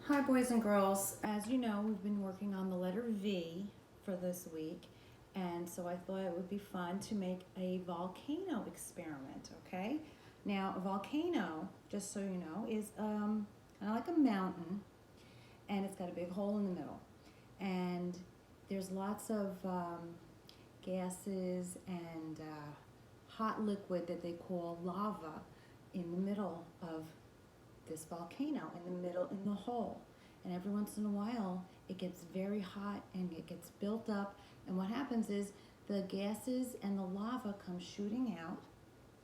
Hi, boys and girls. As you know, we've been working on the letter V for this week, and so I thought it would be fun to make a volcano experiment, okay? Now, a volcano, just so you know, is kind of like a mountain, and it's got a big hole in the middle. And there's lots of gases and hot liquid that they call lava in the middle of this volcano, in the middle, in the hole. And every once in a while, it gets very hot and it gets built up. And what happens is the gases and the lava come shooting out.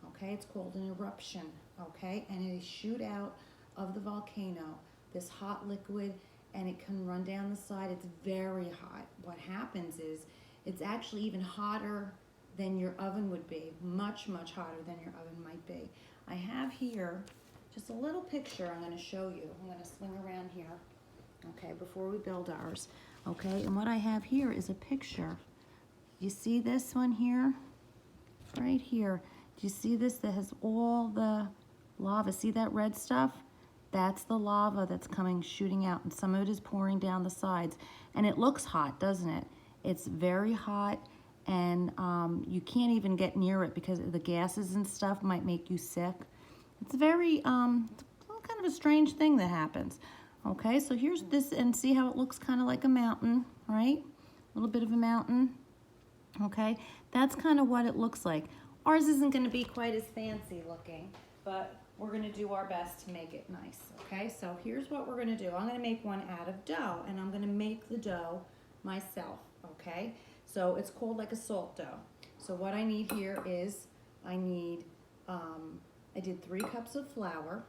Okay, it's called an eruption. Okay, and they shoot out of the volcano this hot liquid, and it can run down the side. It's very hot. What happens is it's actually even hotter than your oven would be, much hotter than your oven might be. I have here just a little picture I'm going to show you. I'm going to swing around here, okay, before we build ours, okay? And what I have here is a picture. You see this one here? Right here. Do you see this that has all the lava? See that red stuff? That's the lava that's coming shooting out, and some of it is pouring down the sides. And it looks hot, doesn't it? It's very hot, and you can't even get near it because the gases and stuff might make you sick. It's very, kind of a strange thing that happens. Okay, so here's this, and see how it looks kind of like a mountain, right? A little bit of a mountain. Okay, that's kind of what it looks like. Ours isn't going to be quite as fancy looking, but we're going to do our best to make it nice. Okay, so here's what we're going to do. I'm going to make one out of dough, and I'm going to make the dough myself. Okay, so it's called like a salt dough. So what I need here is I did 3 cups of flour.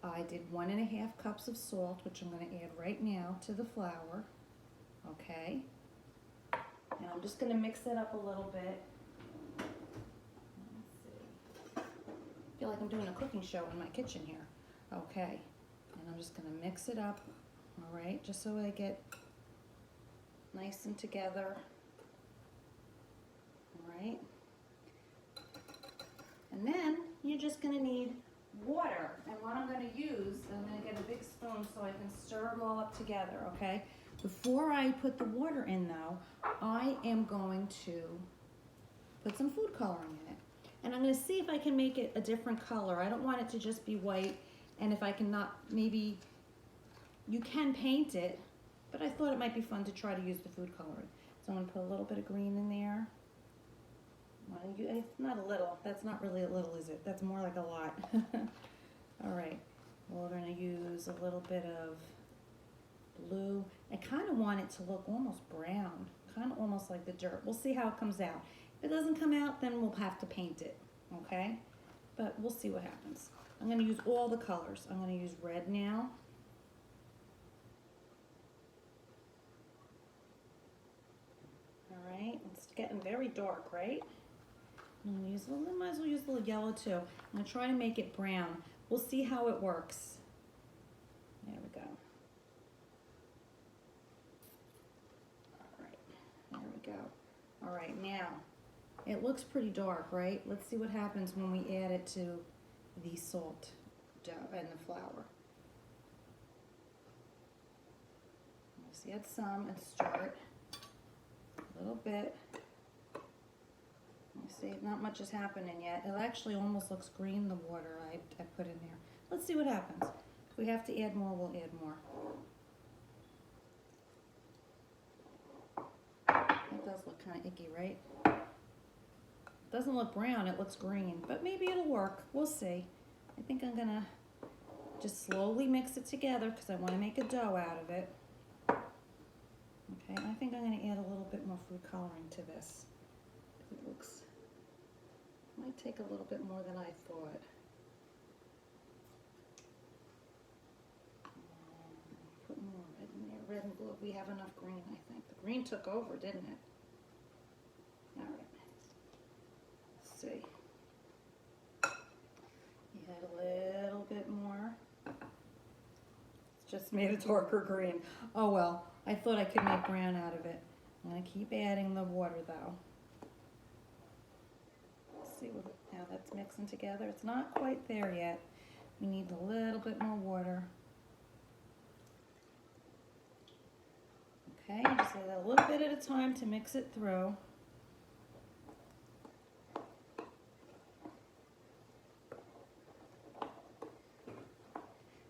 I did 1.5 cups of salt, which I'm going to add right now to the flour. Okay. And I'm just going to mix it up a little bit. Let's see. I feel like I'm doing a cooking show in my kitchen here. Okay. And I'm just going to mix it up, all right, just so they get nice and together. All right. And then you're just going to need water. And what I'm going to use, I'm going to get a big spoon so I can stir it all up together, okay? Before I put the water in, though, I am going to put some food coloring in it. And I'm going to see if I can make it a different color. I don't want it to just be white. And if I can not, maybe you can paint it, but I thought it might be fun to try to use the food coloring. So I'm going to put a little bit of green in there. It's not a little. That's not really a little, is it? That's more like a lot. All right. Well, we're going to use a little bit of blue. I kind of want it to look almost brown, kind of almost like the dirt. We'll see how it comes out. If it doesn't come out, then we'll have to paint it, okay? But we'll see what happens. I'm going to use all the colors. I'm going to use red now. All right. It's getting very dark, right? I'm going to use a little, might as well use a little yellow too. I'm going to try to make it brown. We'll see how it works. There we go. All right, there we go. All right, now, it looks pretty dark, right? Let's see what happens when we add it to the salt dough and the flour. Let's add some and stir it a little bit. You see, not much is happening yet. It actually almost looks green, the water I put in there. Let's see what happens. If we have to add more, we'll add more. It does look kind of icky, right? It doesn't look brown, it looks green, but maybe it'll work. We'll see. I think I'm gonna just slowly mix it together because I want to make a dough out of it. Okay, I think I'm gonna add a little bit more food coloring to this. It might take a little bit more than I thought. Put more red in there, red and blue. We have enough green, I think. The green took over, didn't it? All right. Let's see. You had a little bit more. It's just made a darker green. Oh well, I thought I could make brown out of it. I'm gonna keep adding the water though. See how that's mixing together. It's not quite there yet. We need a little bit more water. of time to mix it through.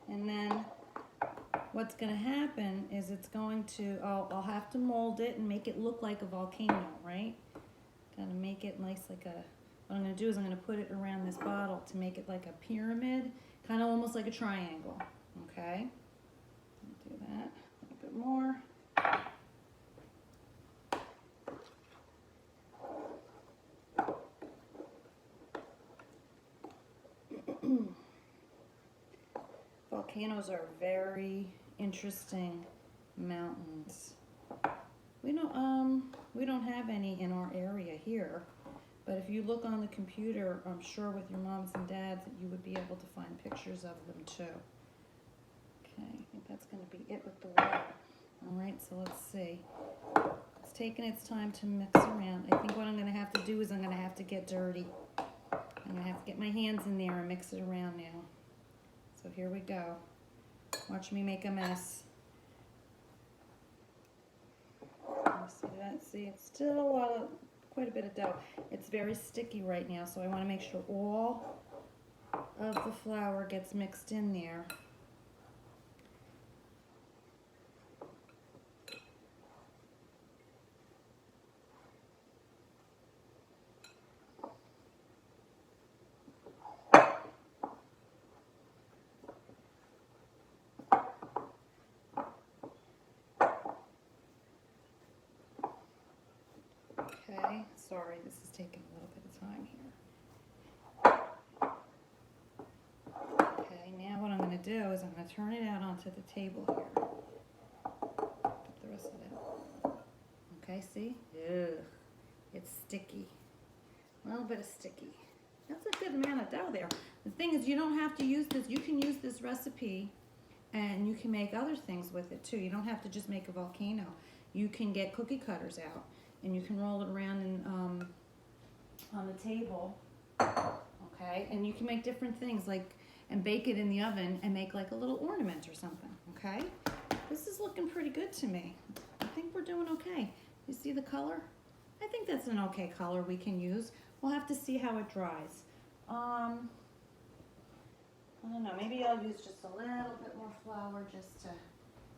And then what's going to happen is it's going to, I'll have to mold it and make it look like a volcano, right? Got to make it nice like a, what I'm going to do is I'm going to put it around this bottle to make it like a pyramid, kind of almost like a triangle, okay? Do that a little bit more. Volcanoes are very interesting mountains. We don't have any in our area here, but if you look on the computer, I'm sure with your moms and dads that you would be able to find pictures of them too. Okay, I think that's going to be it with the water. All right, so let's see. It's taking its time to mix around. I think what I'm going to have to do is I'm going to have to get dirty. I'm going to have to get my hands in there and mix it around now. So here we go. Watch me make a mess. See that? See, it's still quite a bit of dough. It's very sticky right now, so I want to make sure all of the flour gets mixed in there. Okay, sorry, this is taking a little bit of time here. Okay, now what I'm going to do is I'm going to turn it out onto the table here. Put the rest of it. Okay, see? Ugh, it's sticky. A little bit of sticky. That's a good amount of dough there. The thing is, you don't have to use this. You can use this recipe and you can make other things with it too. You don't have to just make a volcano. You can get cookie cutters out and you can roll it around in, on the table, okay? And you can make different things and bake it in the oven and make like a little ornament or something, okay? This is looking pretty good to me. I think we're doing okay. You see the color? I think that's an okay color we can use. We'll have to see how it dries. I don't know, maybe I'll use just a little bit more flour just to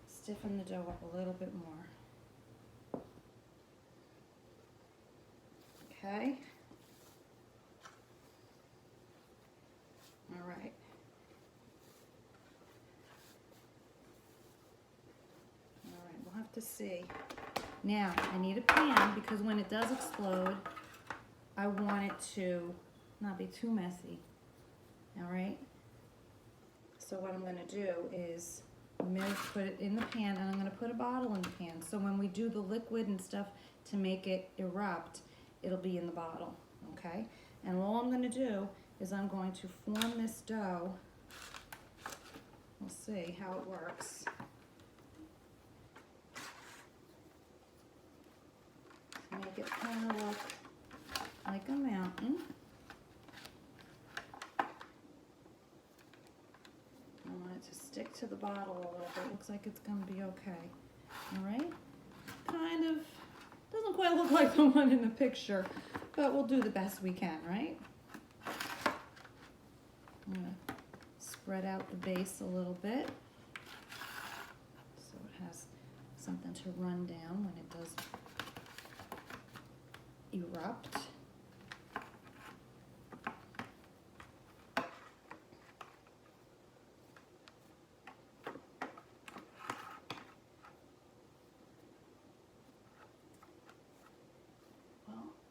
stiffen the dough up a little bit more. Okay. All right. All right, we'll have to see. Now, I need a pan because when it does explode, I want it to not be too messy. All right? So what I'm going to do is put it in the pan, and I'm going to put a bottle in the pan. So when we do the liquid and stuff to make it erupt, it'll be in the bottle, okay? And all I'm going to do is I'm going to form this dough. We'll see how it works. Make it kind of look like a mountain. I want it to stick to the bottle a little bit. Looks like it's going to be okay. All right? Kind of. Doesn't quite look like the one in the picture, but we'll do the best we can, right? I'm going to spread out the base a little bit so it has something to run down when it does erupt.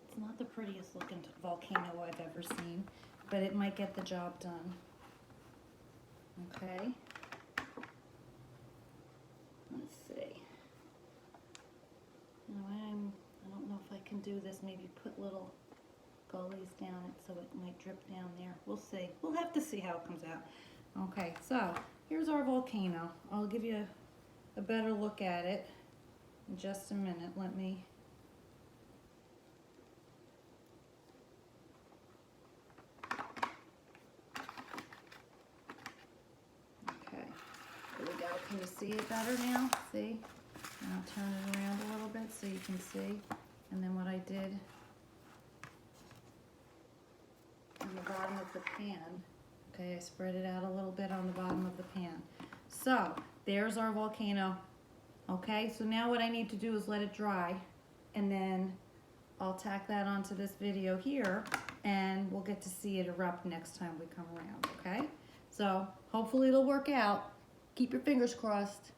It's not the prettiest looking volcano I've ever seen, but it might get the job done. Okay. Let's see. Now I don't know if I can do this. Maybe put little gullies down it so it might drip down there. We'll see. We'll have to see how it comes out. Okay, so here's our volcano. I'll give you a better look at it in just a minute. Let me. Okay, here we go. Can you see it better now? See? Now turn it around a little bit so you can see. And then what I did on the bottom of the pan, okay, I spread it out a little bit on the bottom of the pan. So there's our volcano. Okay, so now what I need to do is let it dry, and then I'll tack that onto this video here, and we'll get to see it erupt next time we come around, okay? So hopefully it'll work out. Keep your fingers crossed.